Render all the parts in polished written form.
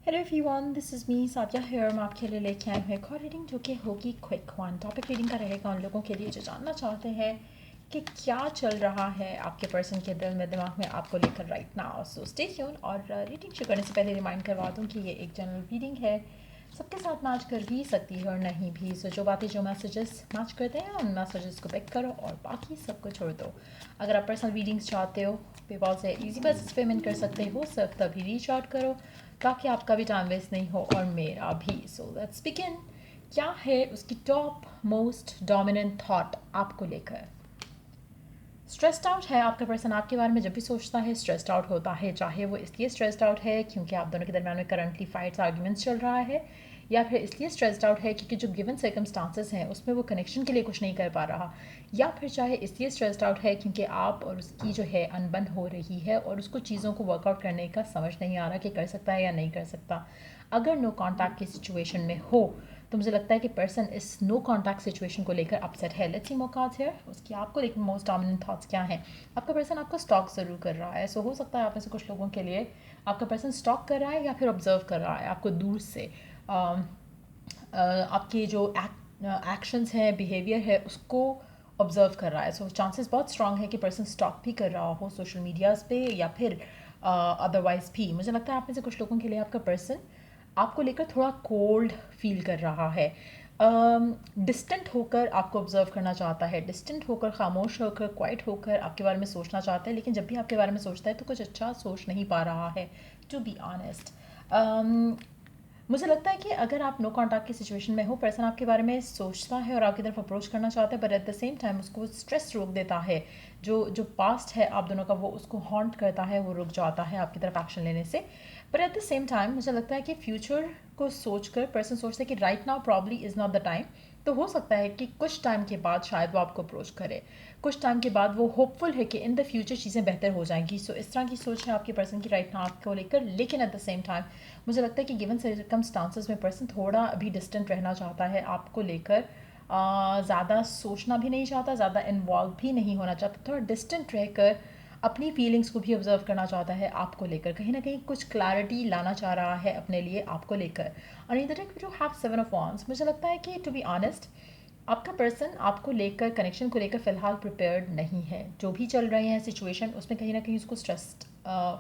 Hello everyone, this is me Sadia here. मैं आपके लिए लेके आई हूँ एक और रीडिंग जो कि होगी क्विक वन। टॉपिक रीडिंग का रहेगा उन लोगों के लिए जो जानना चाहते हैं कि क्या चल रहा है आपके पर्सन के दिल में, दिमाग में आपको लेकर right now. So stay tune. और रीडिंग शुरू करने से पहले रिमाइंड करवा दूँ कि ये एक जनरल रीडिंग है, सबके साथ मैच कर भी सकती है और नहीं भी। सो जो बातें जो मैसेजेस मैच करते हैं उन मैसेजेस को पिक करो और बाकी सबको छोड़ दो। अगर आप पर्सनल रीडिंग्स चाहते हो पेपॉल से ईजी बेसिस पेमेंट कर सकते हो, सिर्फ तभी रीच आउट करो ताकि आपका भी टाइम वेस्ट नहीं हो और मेरा भी। So let's begin. क्या है उसकी टॉप मोस्ट डोमिनेंट थॉट आपको लेकर? स्ट्रेस्ड आउट है आपका पर्सन। आपके बारे में जब भी सोचता है स्ट्रेस्ड आउट होता है, चाहे वो इसलिए स्ट्रेस्ड आउट है क्योंकि आप दोनों के दरमियान में करंटली फाइट्स आर्ग्यूमेंट्स चल रहा है, या फिर इसलिए स्ट्रेस्ड आउट है क्योंकि जो गिवन सर्कमस्टांसेस हैं उसमें वो कनेक्शन के लिए कुछ नहीं कर पा रहा, या फिर चाहे इसलिए स्ट्रेस्ड आउट है क्योंकि आप और उसकी जो है अनबन हो रही है और उसको चीज़ों को वर्कआउट करने का समझ नहीं आ रहा कि कर सकता है या नहीं कर सकता। अगर नो कॉन्टैक्ट की सिचुएशन में हो तो मुझे लगता है कि पर्सन इस नो कॉन्टैक्ट सिचुएशन को लेकर अपसेट है। Let's see more cards here. उसकी आपको लेकिन मोस्ट डोमिनेंट थॉट्स क्या हैं? आपका पर्सन आपको स्टॉक ज़रूर कर रहा है। सो हो सकता है आप में से कुछ लोगों के लिए आपका पर्सन स्टॉक कर रहा है या फिर ऑब्जर्व कर रहा है आपको दूर से। आपके जो एक्शंस हैं, बिहेवियर है, उसको ऑब्जर्व कर रहा है। सो चांसेस बहुत स्ट्रांग है कि पर्सन स्टॉक भी कर रहा हो सोशल मीडियाज़ पे या फिर अदरवाइज़ भी। मुझे लगता है आप में से कुछ लोगों के लिए आपका पर्सन आपको लेकर थोड़ा कोल्ड फील कर रहा है, डिस्टेंट होकर आपको ऑब्जर्व करना चाहता है, डिस्टेंट होकर, खामोश होकर, क्वाइट होकर आपके बारे में सोचना चाहता है, लेकिन जब भी आपके बारे में सोचता है तो कुछ अच्छा सोच नहीं पा रहा है, टू बी ऑनेस्ट। मुझे लगता है कि अगर आप नो कॉन्टैक्ट की सिचुएशन में हो, पर्सन आपके बारे में सोचता है और आपकी तरफ अप्रोच करना चाहता है, but at the same time उसको स्ट्रेस रोक देता है। जो जो पास्ट है आप दोनों का वो उसको हॉन्ट करता है, वो रुक जाता है आपकी तरफ एक्शन लेने से। But at the same time मुझे लगता है कि फ्यूचर को सोच कर पर्सन सोचता है कि right now probably is not the time. तो हो सकता है कि कुछ टाइम के बाद शायद वो आपको अप्रोच करे, कुछ टाइम के बाद वो होपफुल है कि इन द फ्यूचर चीज़ें बेहतर हो जाएंगी। सो इस तरह की सोच है आपके पर्सन की राइट नाउ आपको लेकर। लेकिन एट द सेम टाइम मुझे लगता है कि गिवन सर्कमस्टांसेस में पर्सन थोड़ा अभी डिस्टेंट रहना चाहता है आपको लेकर, ज़्यादा सोचना भी नहीं चाहता, ज़्यादा इन्वॉल्व भी नहीं होना चाहता, थोड़ा डिस्टेंट रहकर अपनी फीलिंग्स को भी ऑब्जर्व करना चाहता है आपको लेकर। कहीं ना कहीं कुछ क्लैरिटी लाना चाह रहा है अपने लिए आपको लेकर। और इन द डेक जो हैव सेवन ऑफ वांड्स, मुझे लगता है कि टू बी ऑनेस्ट आपका पर्सन आपको लेकर, कनेक्शन को लेकर फ़िलहाल प्रिपेयर्ड नहीं है। जो भी चल रहे हैं सिचुएशन उसमें कहीं ना कहीं उसको स्ट्रेस्ड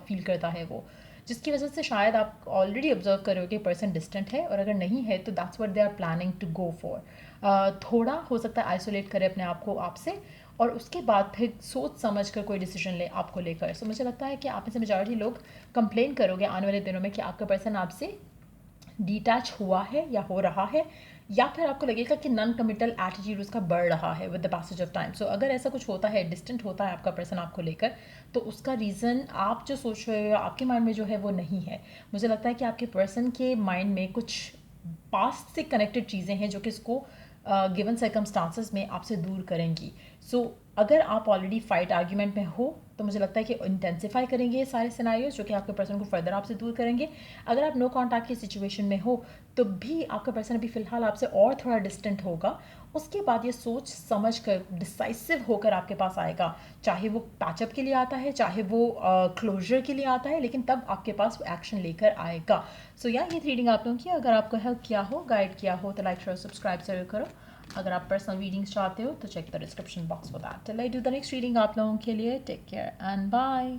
फील करता है वो, जिसकी वजह से शायद आप ऑलरेडी ऑब्जर्व करोगे पर्सन डिस्टेंट है, और अगर नहीं है तो that's what they are planning to go for. थोड़ा हो सकता है आइसोलेट करे अपने आप को आपसे और उसके बाद फिर सोच समझ कर कोई डिसीजन ले आपको लेकर। सो मुझे लगता है कि आप में से मेजॉरिटी लोग कंप्लेन करोगे आने वाले दिनों में कि आपका पर्सन आपसे डिटैच हुआ है या हो रहा है, या फिर आपको लगेगा कि नॉन कमिटल एटीट्यूड उसका बढ़ रहा है with the passage of time. So अगर ऐसा कुछ होता है, डिस्टेंट होता है आपका पर्सन आपको लेकर, तो उसका रीज़न आप जो सोच रहे हो या आपके माइंड में जो है वो नहीं है। मुझे लगता है कि आपके पर्सन के माइंड में कुछ पास्ट से कनेक्टेड चीज़ें हैं जो कि इसको गिवन सर्कमस्टांसेस में आपसे दूर करेंगी। सो अगर आप ऑलरेडी फाइट आर्ग्यूमेंट में हो तो मुझे लगता है कि इंटेंसिफाई करेंगे ये सारे सिनारियोज जो कि आपके पर्सन को फर्दर आपसे दूर करेंगे। अगर आप नो कॉन्टैक्ट की सिचुएशन में हो तो भी आपका पर्सन अभी फ़िलहाल आपसे और थोड़ा डिस्टेंट होगा। उसके बाद ये सोच समझ कर डिसाइसिव होकर आपके पास आएगा, चाहे वो पैचअप के लिए आता है, चाहे वो क्लोजर के लिए आता है, लेकिन तब आपके पास वो एक्शन लेकर आएगा। सो या ये रीडिंग आप लोगों की अगर आपको हेल्प किया हो, गाइड किया हो, तो लाइक शेयर सब्सक्राइब जरूर करो। अगर आप पर्सनल रीडिंग्स चाहते हो तो check the description box for that. Till I do the next reading आप लोगों के लिए, टेक केयर एंड बाय।